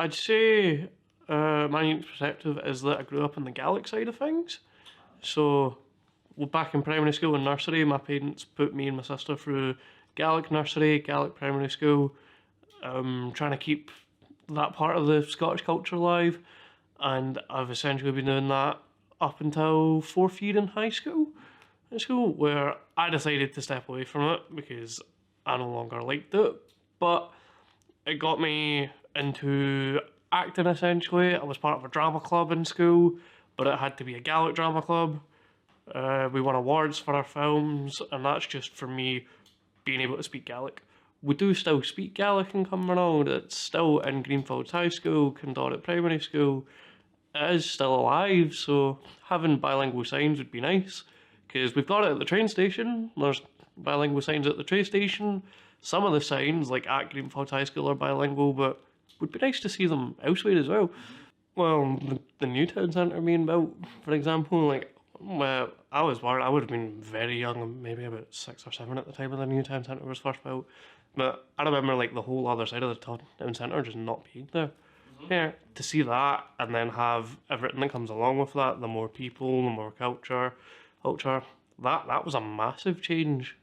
I'd say my unique perspective is that I grew up in the Gaelic side of things. So, well, back in primary school and nursery, my parents put me and my sister through Gaelic nursery, Gaelic primary school, trying to keep that part of the Scottish culture alive. And I've essentially been doing that up until fourth year in high school. In school, where I decided to step away from it because I no longer liked it. But it got me into acting essentially. I was part of a drama club in school, but it had to be a Gaelic drama club. We won awards for our films, and that's just for me being able to speak Gaelic. We do still speak Gaelic in Cumbernauld. It's still in Greenfields High School, Cumbernauld Primary School. It is still alive, so having bilingual signs would be nice. Because we've got it at the train station. There's bilingual signs at the train station. Some of the signs, like at Greenfields High School, are bilingual, but it would be nice to see them elsewhere as well. Well, the new town centre being built, for example, like, well, I was worried. I would have been very young, maybe about 6 or 7 at the time when the new town centre was first built. But I remember like the whole other side of the town centre just not being there. Yeah, to see that and then have everything that comes along with that, the more people, the more culture, that was a massive change.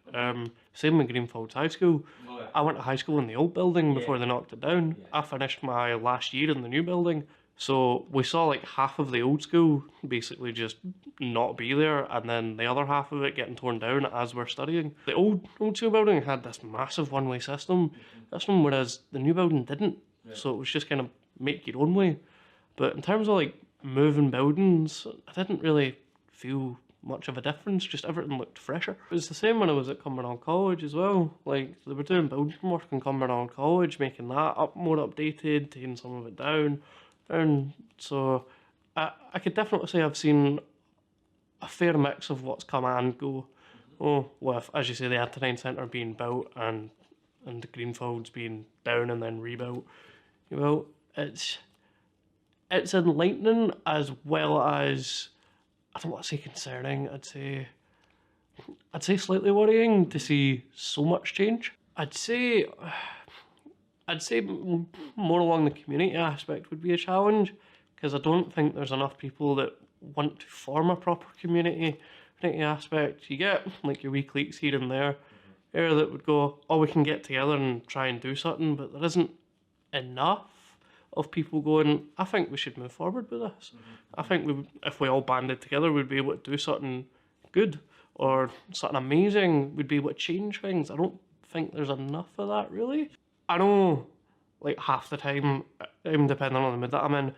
Same with Greenfields High School. Oh, yeah. I went to high school in the old building before Yeah. they knocked it down. Yeah. I finished my last year in the new building. So we saw like half of the old school basically just not be there, and then the other half of it getting torn down as we're studying. The old school building had this massive one-way system, whereas the new building didn't. Yeah. So it was just kind of make your own way. But in terms of like moving buildings, I didn't really feel much of a difference, just everything looked fresher. It was the same when I was at Cumbernauld College as well. Like, they were doing building work in Cumbernauld College, making that up more updated, taking some of it down. And so I could definitely say I've seen a fair mix of what's come and go. Oh, with, as you say, the Antonine Centre being built and the Greenfields being down and then rebuilt. Well, it's enlightening as well as, I don't want to say concerning, I'd say slightly worrying to see so much change. I'd say more along the community aspect would be a challenge, because I don't think there's enough people that want to form a proper community aspect. You get like your wee cliques here and there that would go, oh, we can get together and try and do something, but there isn't enough of people going, I think we should move forward with this. I think if we all banded together, we'd be able to do something good or something amazing. We'd be able to change things. I don't think there's enough of that, really. I know, like, half the time, depending on the mood that I'm in,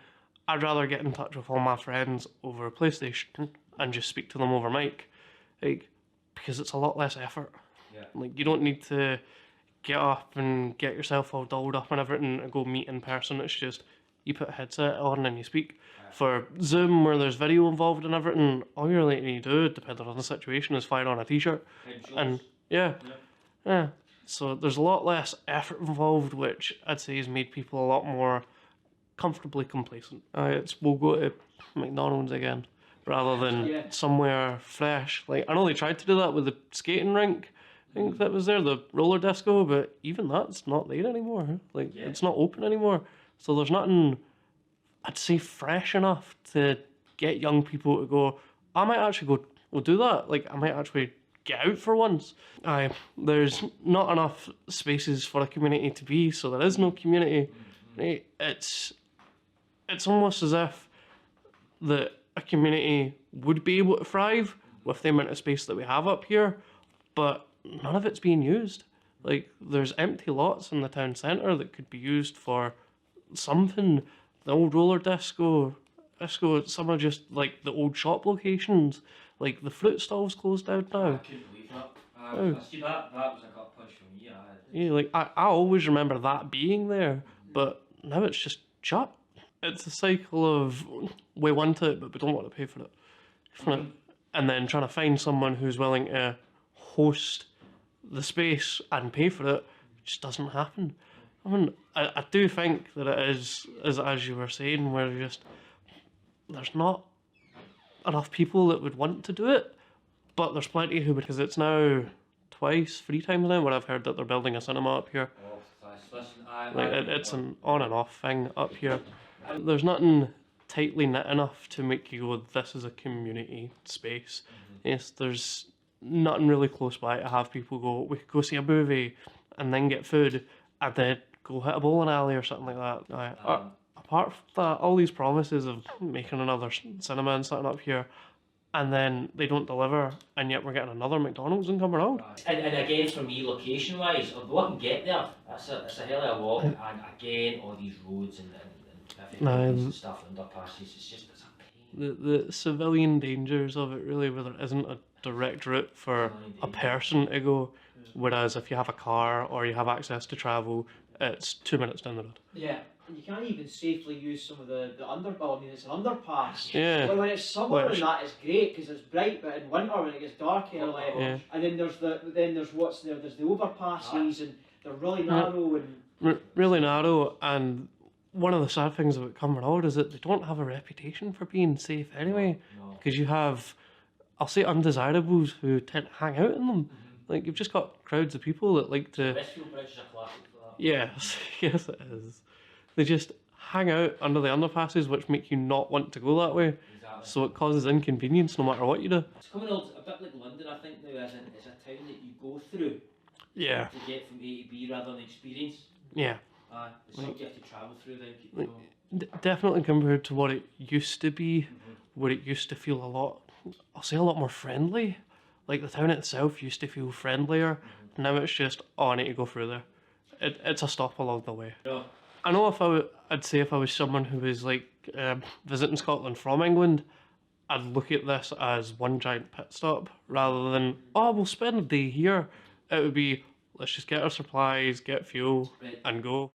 I'd rather get in touch with all my friends over PlayStation and just speak to them over mic, like, because it's a lot less effort. Yeah. Like, you don't need to get up and get yourself all dolled up and everything and go meet in person. It's just, you put a headset on and you speak. For Zoom, where there's video involved and everything, all you really need to do, depending on the situation, is fire on a t-shirt. And yeah. So there's a lot less effort involved, which I'd say has made people a lot more comfortably complacent. We'll go to McDonald's again, rather than somewhere fresh. Like, I know they tried to do that with the skating rink, I think that was there, the roller disco, but even that's not there anymore. Like, it's not open anymore. So there's nothing, I'd say, fresh enough to get young people to go, I might actually go do that. Like, I might actually get out for once. There's not enough spaces for a community to be, so there is no community. Right? It's almost as if that a community would be able to thrive with the amount of space that we have up here, but none of it's being used. Like, there's empty lots in the town centre that could be used for something. The old roller disco, some are just like the old shop locations. Like, the fruit stall's closed down now. I couldn't believe that. I see that was a gut punch for me. Yeah, like, I always remember that being there, but now it's just shut. It's a cycle of, we want it, but we don't want to pay for it. And then trying to find someone who's willing to host the space and pay for it just doesn't happen. I mean, I do think that it is, as you were saying, where there's not enough people that would want to do it, but there's plenty who, because it's now 3 times now where I've heard that they're building a cinema up here. Oh, listen, I Like agree with it's that. an on and off thing up here. There's nothing tightly knit enough to make you go, this is a community space. Yes, there's nothing really close by to have people go, we could go see a movie and then get food and then go hit a bowling alley or something like that. Apart from that, all these promises of making another cinema and something up here, and then they don't deliver, and yet we're getting another McDonald's in Cumbernauld. And again, for me, location wise, although I can get there, it's a hell of a walk. And again, all these roads and difficulties and stuff, underpasses, it's a pain. The civilian dangers of it, really, where there isn't a direct route for a person to go, whereas if you have a car or you have access to travel, it's 2 minutes down the road. Yeah, and you can't even safely use some of the underpass. I mean, it's an underpass. Yeah. But when it's summer and that, it's great because it's bright. But in winter, when it gets dark early, Yeah. and then there's what's there. There's the overpasses, and they're really narrow and Really narrow, and one of the sad things about Cumbernauld is that they don't have a reputation for being safe anyway, because you have, I'll say, undesirables who tend to hang out in them. Like, you've just got crowds of people that like to... Westfield Bridge is a classic for that. Yes, yes it is. They just hang out under the underpasses, which make you not want to go that way. Exactly. So it causes inconvenience no matter what you do. It's Cumbernauld, a bit like London, I think now, as in it's a town that you go through Yeah, to get from A to B rather than experience. yeah. It's something you have to travel through, then people know. Definitely compared to what it used to be, where it used to feel a lot, I'll say a lot more friendly. Like the town itself used to feel friendlier. Now it's just, oh, I need to go through there. It's a stop along the way. No. I know I'd say if I was someone who was like visiting Scotland from England, I'd look at this as one giant pit stop rather than, oh, we'll spend a day here. It would be, let's just get our supplies, get fuel, Right. and go.